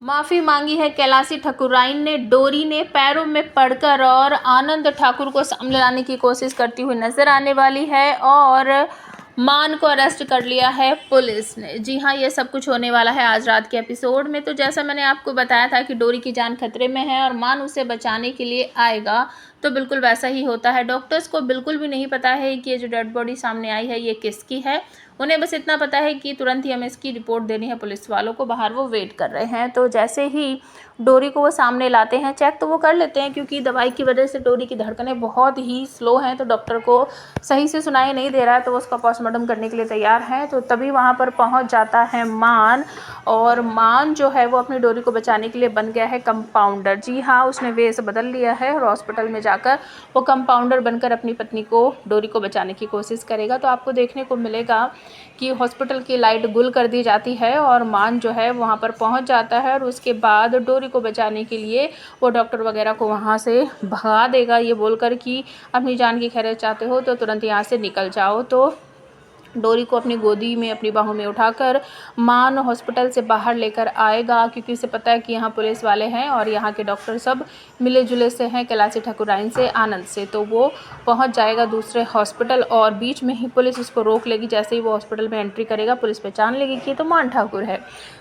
माफी मांगी है कैलाशी ठाकुराइन ने। डोरी ने पैरों में पड़कर और आनंद ठाकुर को सामने लाने की कोशिश करती हुई नजर आने वाली है और मान को अरेस्ट कर लिया है पुलिस ने। जी हाँ, ये सब कुछ होने वाला है आज रात के एपिसोड में। तो जैसा मैंने आपको बताया था कि डोरी की जान खतरे में है और मान उसे बचाने के लिए आएगा, तो बिल्कुल वैसा ही होता है। डॉक्टर्स को बिल्कुल भी नहीं पता है कि ये जो डेड बॉडी सामने आई है ये किसकी है। उन्हें बस इतना पता है कि तुरंत ही हमें इसकी रिपोर्ट देनी है पुलिस वालों को। बाहर वो वेट कर रहे हैं। तो जैसे ही डोरी को वो सामने लाते हैं, चेक तो वो कर लेते हैं क्योंकि दवाई की वजह से डोरी की धड़कनें बहुत ही स्लो हैं, तो डॉक्टर को सही से सुनाई नहीं दे रहा है, तो वो उसका पोस्टमार्टम करने के लिए तैयार हैं। तो तभी वहाँ पर पहुँच जाता है मान, और मान जो है वो अपनी डोरी को बचाने के लिए बन गया है कंपाउंडर। जी हाँ, उसने वेश बदल लिया है और हॉस्पिटल में जाकर वो कंपाउंडर बनकर अपनी पत्नी को, डोरी को बचाने की कोशिश करेगा। तो आपको देखने को मिलेगा कि हॉस्पिटल की लाइट गुल कर दी जाती है और मान जो है वहाँ पर पहुँच जाता है और उसके बाद डोरी को बचाने के लिए वो डॉक्टर वगैरह को वहाँ से भगा देगा, ये बोलकर कि अपनी जान की खैरियत चाहते हो तो तुरंत यहाँ से निकल जाओ। तो डोरी को अपनी गोदी में, अपनी बाहों में उठाकर मान हॉस्पिटल से बाहर लेकर आएगा, क्योंकि उसे पता है कि यहाँ पुलिस वाले हैं और यहाँ के डॉक्टर सब मिले जुले से हैं, कैलाशी ठाकुराइन से, आनंद से। तो वो पहुँच जाएगा दूसरे हॉस्पिटल और बीच में ही पुलिस उसको रोक लेगी। जैसे ही वो हॉस्पिटल में एंट्री करेगा, पुलिस पहचान लेगी कि ये तो मान ठाकुर है।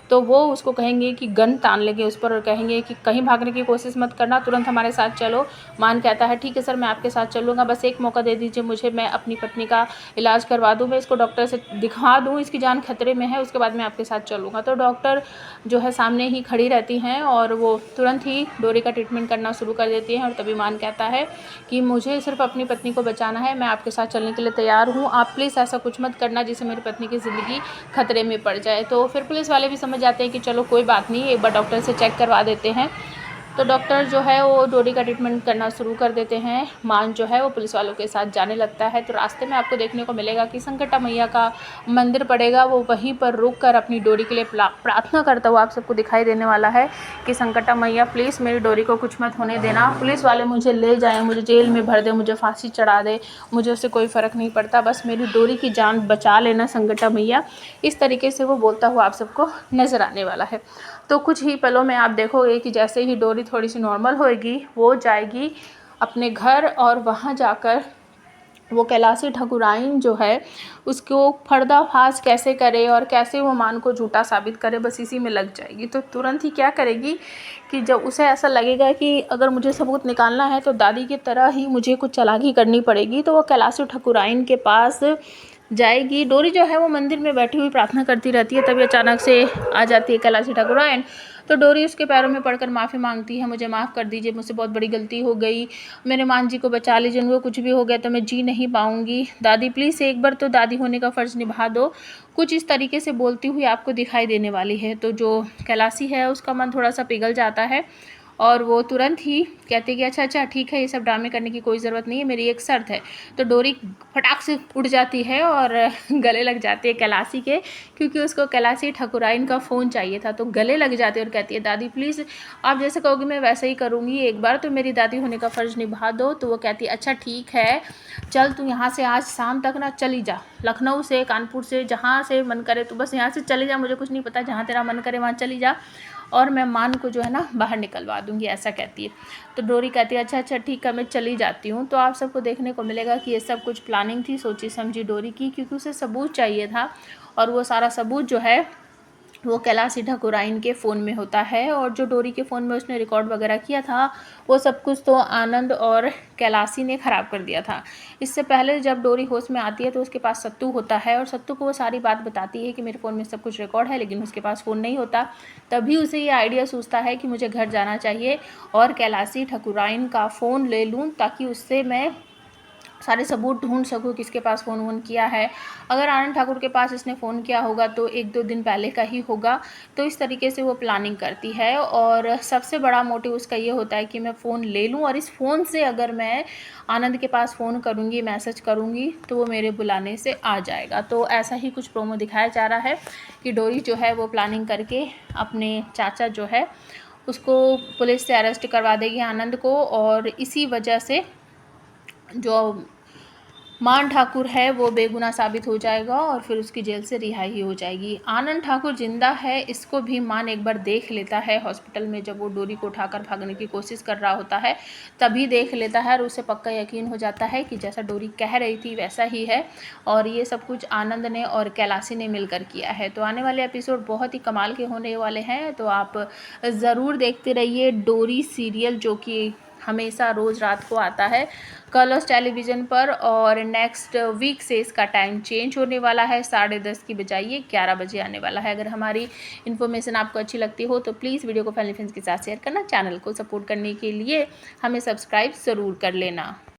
तो वो उसको कहेंगे कि गन तान लेंगे उस पर और कहेंगे कि कहीं भागने की कोशिश मत करना, तुरंत हमारे साथ चलो। मान कहता है ठीक है सर, मैं आपके साथ चलूँगा, बस एक मौका दे दीजिए मुझे, मैं अपनी पत्नी का इलाज करवा दूँ, मैं इसको डॉक्टर से दिखा दूँ, इसकी जान खतरे में है, उसके बाद मैं आपके साथ चलूँगा। तो डॉक्टर जो है सामने ही खड़ी रहती हैं और वो तुरंत ही डोरी का ट्रीटमेंट करना शुरू कर देती हैं। और तभी मान कहता है कि मुझे सिर्फ अपनी पत्नी को बचाना है, मैं आपके साथ चलने के लिए तैयार हूँ, आप प्लीज़ ऐसा कुछ मत करना जिससे मेरी पत्नी की ज़िंदगी खतरे में पड़ जाए। तो फिर पुलिस वाले भी समझ जाते हैं कि चलो कोई बात नहीं, एक बार डॉक्टर से चेक करवा देते हैं। तो डॉक्टर जो है वो डोरी का ट्रीटमेंट करना शुरू कर देते हैं। मान जो है वो पुलिस वालों के साथ जाने लगता है। तो रास्ते में आपको देखने को मिलेगा कि संकटा मैया का मंदिर पड़ेगा, वो वहीं पर रुक कर अपनी डोरी के लिए प्रार्थना करता हुआ आप सबको दिखाई देने वाला है कि संकटा मैया प्लीज़ मेरी डोरी को कुछ मत होने देना, पुलिस वाले मुझे ले जाएं, मुझे जेल में भर दे, मुझे फांसी चढ़ा दे, मुझे उससे कोई फ़र्क नहीं पड़ता, बस मेरी डोरी की जान बचा लेना संकटा मैया। इस तरीके से वो बोलता हुआ आप सबको नज़र आने वाला है। तो कुछ ही पलों में आप देखोगे कि जैसे ही डोरी थोड़ी सी नॉर्मल होएगी, वो जाएगी अपने घर और वहाँ जाकर वो कैलाशी ठाकुराइन जो है उसको पर्दाफाश कैसे करे और कैसे वो मान को झूठा साबित करे, बस इसी में लग जाएगी। तो तुरंत ही क्या करेगी कि जब उसे ऐसा लगेगा कि अगर मुझे सबूत निकालना है तो दादी की तरह ही मुझे कुछ चालाकी करनी पड़ेगी, तो वो कैलाशी ठाकुराइन के पास जाएगी। डोरी जो है वो मंदिर में बैठी हुई प्रार्थना करती रहती है, तभी अचानक से आ जाती है कैलाशी ठाकुराइन। तो डोरी उसके पैरों में पड़कर माफ़ी मांगती है, मुझे माफ़ कर दीजिए, मुझसे बहुत बड़ी गलती हो गई, मेरे मान जी को बचा लीजिए, उनको कुछ भी हो गया तो मैं जी नहीं पाऊँगी, दादी प्लीज़ एक बार तो दादी होने का फ़र्ज़ निभा दो, कुछ इस तरीके से बोलती हुई आपको दिखाई देने वाली है। तो जो कैलाशी है उसका मन थोड़ा सा पिघल जाता है और वो तुरंत ही कहती है कि अच्छा अच्छा ठीक है, ये सब ड्रामे करने की कोई ज़रूरत नहीं है, मेरी एक शर्त है। तो डोरी फटाक से उड़ जाती है और गले लग जाती है कैलाशी के, क्योंकि उसको कैलाशी ठाकुराइन का फ़ोन चाहिए था। तो गले लग जाती है और कहती है दादी प्लीज़ आप जैसे कहोगे मैं वैसे ही करूँगी, एक बार तो मेरी दादी होने का फ़र्ज़ निभा दो। तो वो कहती है अच्छा ठीक है, चल तू यहाँ से आज शाम तक ना चली जा, लखनऊ से, कानपुर से, जहाँ से मन करे तो बस यहाँ से चली जा, मुझे कुछ नहीं पता, जहाँ तेरा मन करे वहाँ चली जा और मैं मान को जो है ना बाहर निकलवा दूँगी, ऐसा कहती है। तो डोरी कहती है अच्छा अच्छा ठीक है, मैं चली जाती हूँ। तो आप सबको देखने को मिलेगा कि ये सब कुछ प्लानिंग थी, सोची समझी डोरी की, क्योंकि उसे सबूत चाहिए था और वो सारा सबूत जो है वो कैलाशी ठाकुराइन के फ़ोन में होता है। और जो डोरी के फ़ोन में उसने रिकॉर्ड वगैरह किया था वो सब कुछ तो आनंद और कैलाशी ने ख़राब कर दिया था। इससे पहले जब डोरी होश में आती है तो उसके पास सत्तू होता है और सत्तू को वो सारी बात बताती है कि मेरे फ़ोन में सब कुछ रिकॉर्ड है, लेकिन उसके पास फ़ोन नहीं होता। तभी उसे ये आइडिया सूझता है कि मुझे घर जाना चाहिए और कैलाशी ठाकुराइन का फ़ोन ले लूँ, ताकि उससे मैं सारे सबूत ढूंढ सकूँ किसके पास फ़ोन वोन किया है। अगर आनंद ठाकुर के पास इसने फ़ोन किया होगा तो 1-2 दिन पहले का ही होगा। तो इस तरीके से वो प्लानिंग करती है और सबसे बड़ा मोटिव उसका ये होता है कि मैं फ़ोन ले लूँ और इस फ़ोन से अगर मैं आनंद के पास फ़ोन करूँगी, मैसेज करूँगी तो वो मेरे बुलाने से आ जाएगा। तो ऐसा ही कुछ प्रोमो दिखाया जा रहा है कि डोरी जो है वो प्लानिंग करके अपने चाचा जो है उसको पुलिस से अरेस्ट करवा देगी आनंद को, और इसी वजह से जो मान ठाकुर है वो बेगुनाह साबित हो जाएगा और फिर उसकी जेल से रिहाई हो जाएगी। आनंद ठाकुर जिंदा है, इसको भी मान एक बार देख लेता है हॉस्पिटल में, जब वो डोरी को उठाकर भागने की कोशिश कर रहा होता है तभी देख लेता है और उसे पक्का यकीन हो जाता है कि जैसा डोरी कह रही थी वैसा ही है और ये सब कुछ आनंद ने और कैलाशी ने मिलकर किया है। तो आने वाले एपिसोड बहुत ही कमाल के होने वाले हैं, तो आप ज़रूर देखते रहिए डोरी सीरियल, जो कि हमेशा रोज़ रात को आता है कलर्स टेलीविज़न पर। और नेक्स्ट वीक से इसका टाइम चेंज होने वाला है, 10:30 की बजाय ये 11 बजे आने वाला है। अगर हमारी इन्फॉर्मेशन आपको अच्छी लगती हो तो प्लीज़ वीडियो को फैमिली फ्रेंड्स के साथ शेयर करना, चैनल को सपोर्ट करने के लिए हमें सब्सक्राइब ज़रूर कर लेना।